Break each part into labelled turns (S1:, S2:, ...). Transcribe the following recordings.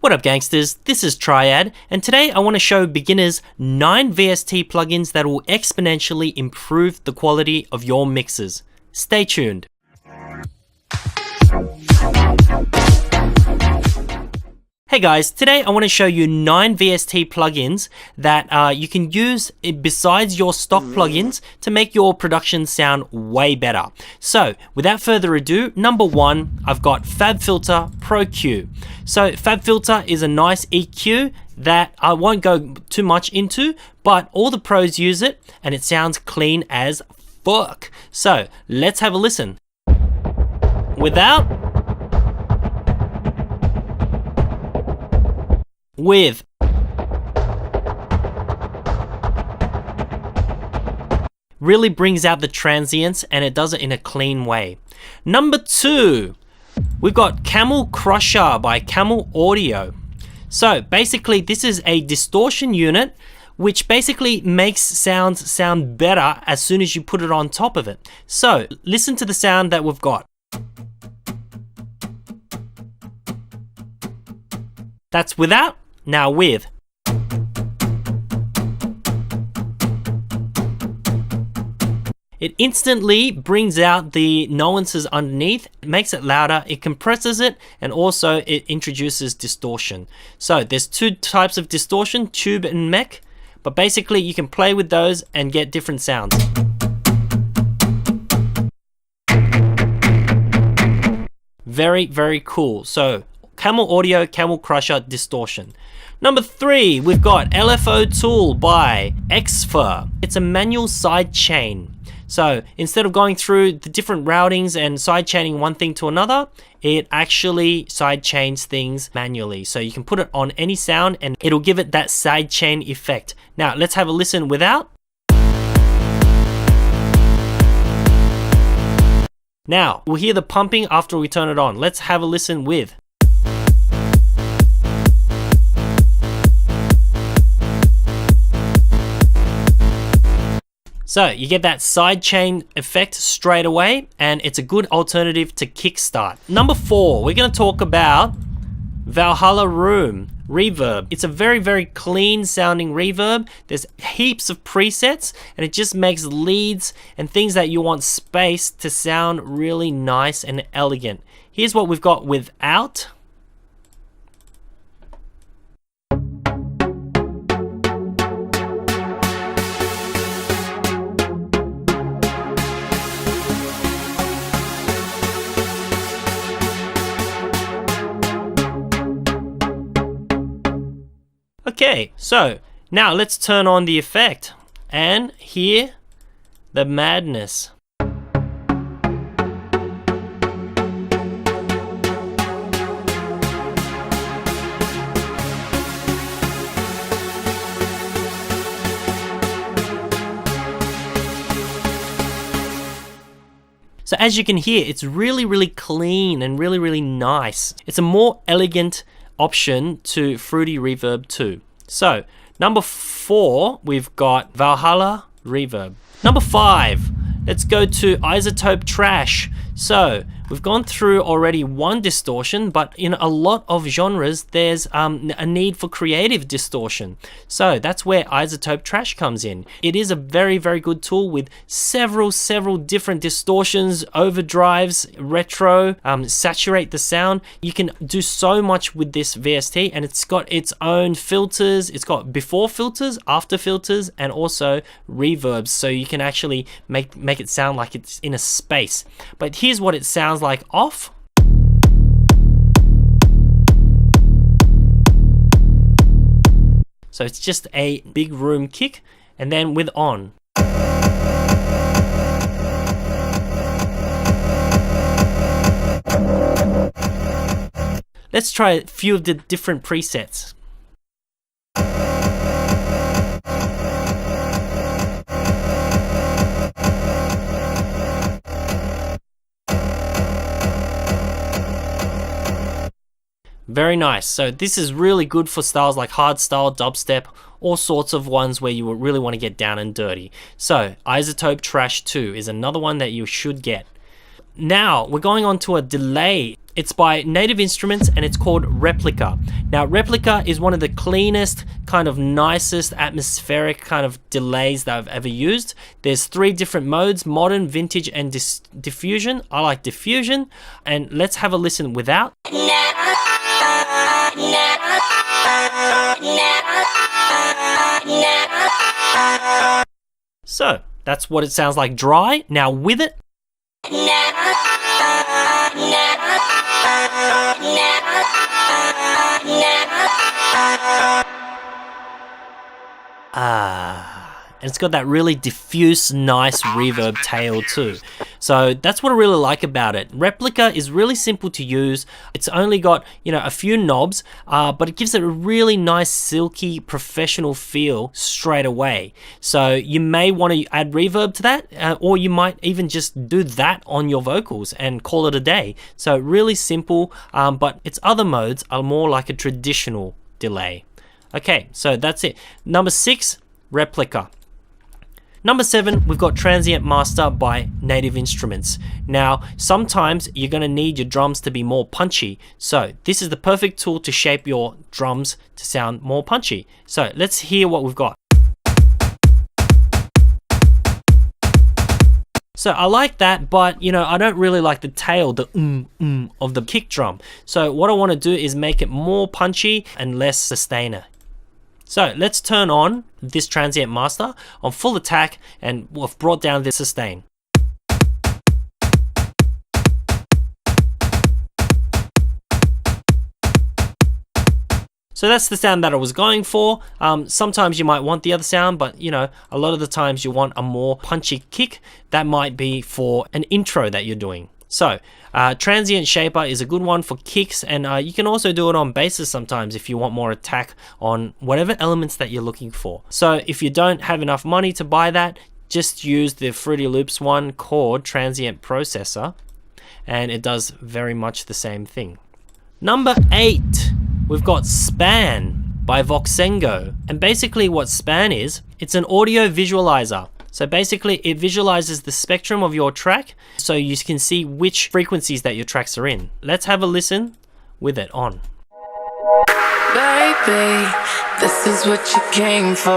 S1: What up gangsters, this is Triad, and today I want to show beginners 9 VST plugins that will exponentially improve the quality of your mixes. Stay tuned. Hey guys, today I want to show you 9 VST plugins that you can use besides your stock plugins to make your production sound way better. So without further ado, number 1, I've got FabFilter Pro Q. So FabFilter is a nice EQ that I won't go too much into, but all the pros use it and it sounds clean as fuck. So let's have a listen. Without, with, really brings out the transients and it does it in a clean way. Number 2, we've got Camel Crusher by Camel Audio. So basically this is a distortion unit which basically makes sounds sound better as soon as you put it on top of it. So listen to the sound that we've got. That's without. Now with. It instantly brings out the nuances underneath, it makes it louder, it compresses it, and also it introduces distortion. So there's 2 types of distortion, tube and mech, but basically you can play with those and get different sounds. Very, very cool. So Camel Audio, Camel Crusher, distortion. Number 3, we've got LFO Tool by Xfer. It's a manual side chain. So instead of going through the different routings and side chaining one thing to another, it actually side chains things manually. So you can put it on any sound and it'll give it that side chain effect. Now let's have a listen without. Now we'll hear the pumping after we turn it on. Let's have a listen with. So you get that sidechain effect straight away, and it's a good alternative to Kickstart. Number 4, we're going to talk about Valhalla Room Reverb. It's a very, very clean sounding reverb. There's heaps of presets, and it just makes leads and things that you want space to sound really nice and elegant. Here's what we've got without. Okay, so now let's turn on the effect and hear the madness. So as you can hear, it's really, really clean and really, really nice. It's a more elegant option to Fruity Reverb 2. So number 4, we've got Valhalla Reverb. Number 5, let's go to iZotope Trash. So we've gone through already one distortion, but in a lot of genres there's a need for creative distortion. So that's where iZotope Trash comes in. It is a very, very good tool with several different distortions, overdrives, retro, saturate the sound. You can do so much with this VST, and it's got its own filters. It's got before filters, after filters, and also reverbs, so you can actually make it sound like it's in a space. But here's what it sounds like off. So it's just a big room kick, and then with on. Let's try a few of the different presets. Very nice. So this is really good for styles like hardstyle, dubstep, all sorts of ones where you really want to get down and dirty. So iZotope Trash 2 is another one that you should get. Now we're going on to a delay. It's by Native Instruments and it's called Replica. Now, Replica is one of the cleanest, kind of nicest atmospheric kind of delays that I've ever used. There's 3 different modes: modern, vintage, and diffusion. I like diffusion, and let's have a listen without. So that's what it sounds like dry. Now with it. And it's got that really diffuse, nice reverb tail too. So that's what I really like about it. Replica is really simple to use. It's only got, a few knobs, but it gives it a really nice, silky, professional feel straight away. So you may want to add reverb to that, or you might even just do that on your vocals and call it a day. So really simple, but its other modes are more like a traditional delay. Okay, so that's it. Number 6, Replica. Number 7, we've got Transient Master by Native Instruments. Now, sometimes you're going to need your drums to be more punchy. So this is the perfect tool to shape your drums to sound more punchy. So let's hear what we've got. So I like that, but I don't really like the tail, the of the kick drum. So what I want to do is make it more punchy and less sustainer. So let's turn on this Transient Master on full attack, and we've brought down the sustain. So that's the sound that I was going for. Sometimes you might want the other sound, but a lot of the times you want a more punchy kick. That might be for an intro that you're doing. So Transient Shaper is a good one for kicks, and you can also do it on basses sometimes if you want more attack on whatever elements that you're looking for. So if you don't have enough money to buy that, just use the Fruity Loops one called Transient Processor, and it does very much the same thing. Number 8, we've got Span by Voxengo. And basically what Span is, it's an audio visualizer. So basically it visualizes the spectrum of your track so you can see which frequencies that your tracks are in. Let's have a listen with it on.
S2: Baby, this is what you came for.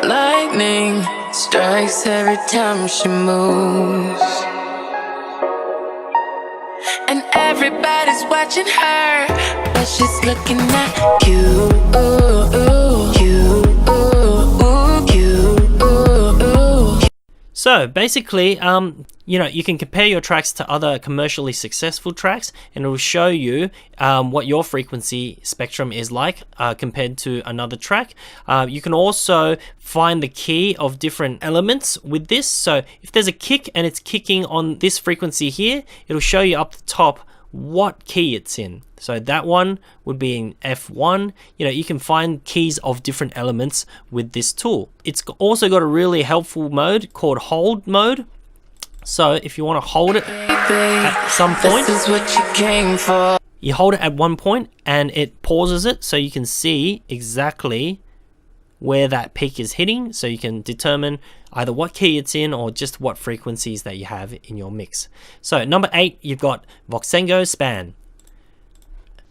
S2: Lightning strikes every time she moves, and everybody's watching her, but she's looking at you.
S1: So basically, you can compare your tracks to other commercially successful tracks, and it will show you what your frequency spectrum is like compared to another track. You can also find the key of different elements with this. So if there's a kick and it's kicking on this frequency here, it'll show you up the top what key it's in. So that one would be in F1. You can find keys of different elements with this tool. It's also got a really helpful mode called hold mode. So if you want to hold it at some point,
S2: this is what you came for.
S1: You hold it at one point and it pauses it so you can see exactly where that peak is hitting, so you can determine either what key it's in or just what frequencies that you have in your mix. So number 8, you've got Voxengo Span.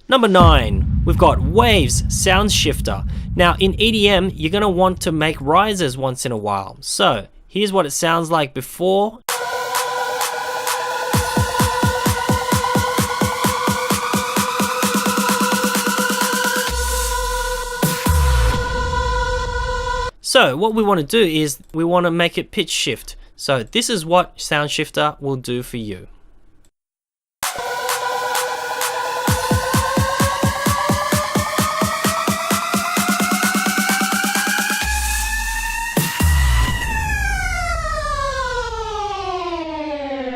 S1: Number 9, we've got Waves Sound Shifter. Now in EDM, you're going to want to make risers once in a while. So here's what it sounds like before. So what we want to do is we want to make it pitch shift. So this is what Sound Shifter will do for you.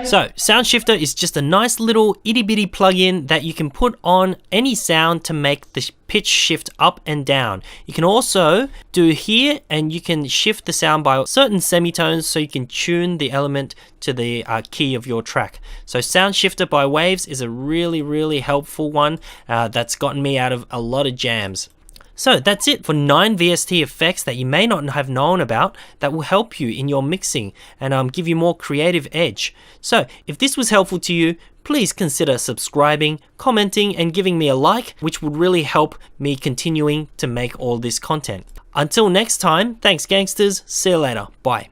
S1: So Sound Shifter is just a nice little itty bitty plugin that you can put on any sound to make the pitch shift up and down. You can also do here, and you can shift the sound by certain semitones so you can tune the element to the key of your track. So Sound Shifter by Waves is a really helpful one that's gotten me out of a lot of jams. So that's it for 9 VST effects that you may not have known about that will help you in your mixing and give you more creative edge. So if this was helpful to you, please consider subscribing, commenting, and giving me a like, which would really help me continuing to make all this content. Until next time, thanks gangsters, see you later, bye.